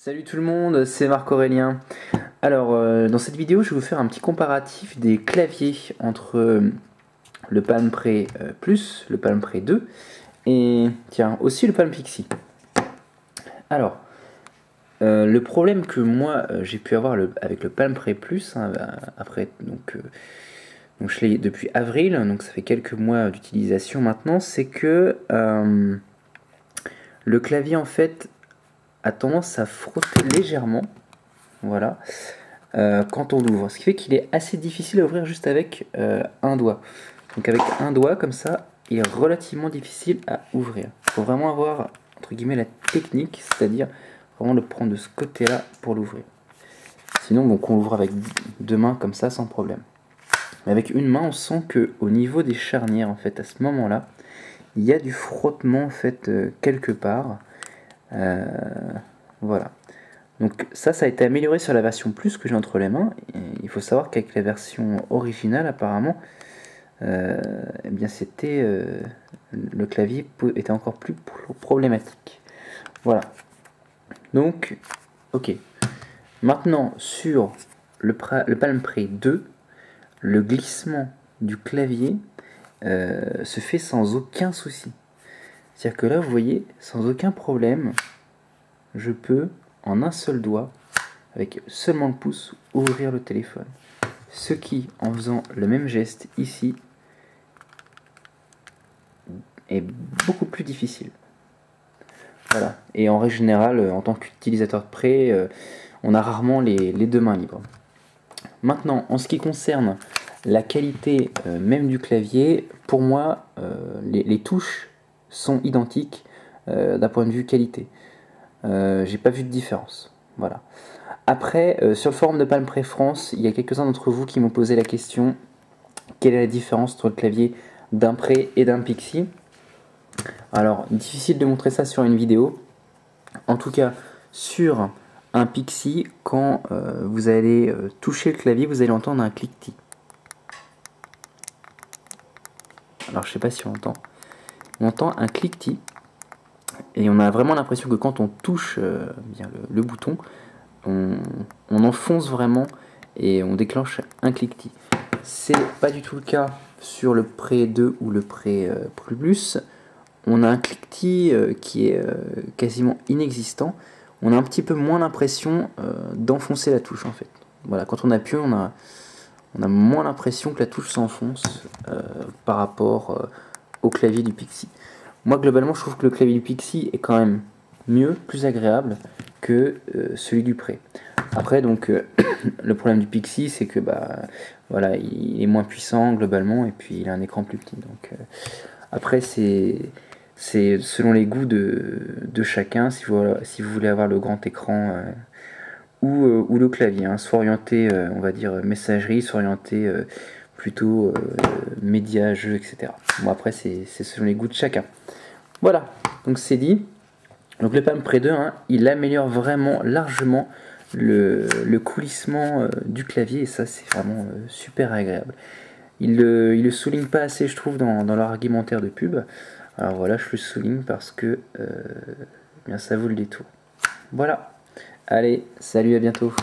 Salut tout le monde, c'est Marc-Aurélien. Alors, dans cette vidéo, je vais vous faire un petit comparatif des claviers entre le Palm Pre Plus, le Palm Pre 2 et tiens, aussi le Palm Pixie. Alors, le problème que moi j'ai pu avoir avec le Palm Pre Plus, hein, après donc je l'ai depuis avril, donc ça fait quelques mois d'utilisation maintenant, c'est que le clavier en fait a tendance à frotter légèrement, voilà, quand on l'ouvre. Ce qui fait qu'il est assez difficile à ouvrir juste avec un doigt. Donc avec un doigt comme ça, il est relativement difficile à ouvrir. Il faut vraiment avoir, entre guillemets, la technique, c'est-à-dire vraiment le prendre de ce côté-là pour l'ouvrir. Sinon, donc, on l'ouvre avec deux mains comme ça, sans problème. Mais avec une main, on sent que au niveau des charnières, en fait, à ce moment-là, il y a du frottement, en fait, quelque part. Voilà. Donc ça a été amélioré sur la version Plus que j'ai entre les mains. Et il faut savoir qu'avec la version originale, apparemment, eh bien c'était le clavier était encore plus problématique. Voilà. Donc, ok. Maintenant, sur le Palm Pre 2, le glissement du clavier se fait sans aucun souci. C'est-à-dire que là, vous voyez, sans aucun problème, je peux, en un seul doigt, avec seulement le pouce, ouvrir le téléphone. Ce qui, en faisant le même geste ici, est beaucoup plus difficile. Voilà. Et en règle générale, en tant qu'utilisateur de près, on a rarement les deux mains libres. Maintenant, en ce qui concerne la qualité même du clavier, pour moi, les touches sont identiques d'un point de vue qualité. J'ai pas vu de différence. Voilà. Après, sur le forum de Palm Pre France, il y a quelques-uns d'entre vous qui m'ont posé la question: quelle est la différence entre le clavier d'un Pre et d'un Pixie? Alors, difficile de montrer ça sur une vidéo. En tout cas, sur un Pixie, quand vous allez toucher le clavier, vous allez entendre un cliquetis. Alors, je sais pas si on entend. On entend un cliquetis. Et on a vraiment l'impression que quand on touche bien le bouton, on enfonce vraiment et on déclenche un cliquetis. C'est pas du tout le cas sur le Pre 2 ou le Pre Plus. On a un cliquetis qui est quasiment inexistant. On a un petit peu moins l'impression d'enfoncer la touche en fait. Voilà, quand on appuie, on a moins l'impression que la touche s'enfonce par rapport au clavier du Pixie. Moi, globalement, je trouve que le clavier du Pixie est quand même mieux, plus agréable que celui du Pre. Après, donc, le problème du Pixie, c'est que voilà, il est moins puissant globalement, et puis il a un écran plus petit. Donc, après, c'est selon les goûts de chacun. Si vous voulez avoir le grand écran ou le clavier, hein, soit orienté, on va dire, messagerie, soit orienté plutôt médias, jeux, etc. Bon, après, c'est selon les goûts de chacun. Voilà, donc c'est dit. Donc le Palm Pre 2, hein, il améliore vraiment largement le coulissement du clavier, et ça c'est vraiment super agréable. Il le souligne pas assez, je trouve, dans leur argumentaire de pub. Alors voilà, je le souligne parce que bien ça vaut le détour. Voilà, allez, salut, à bientôt.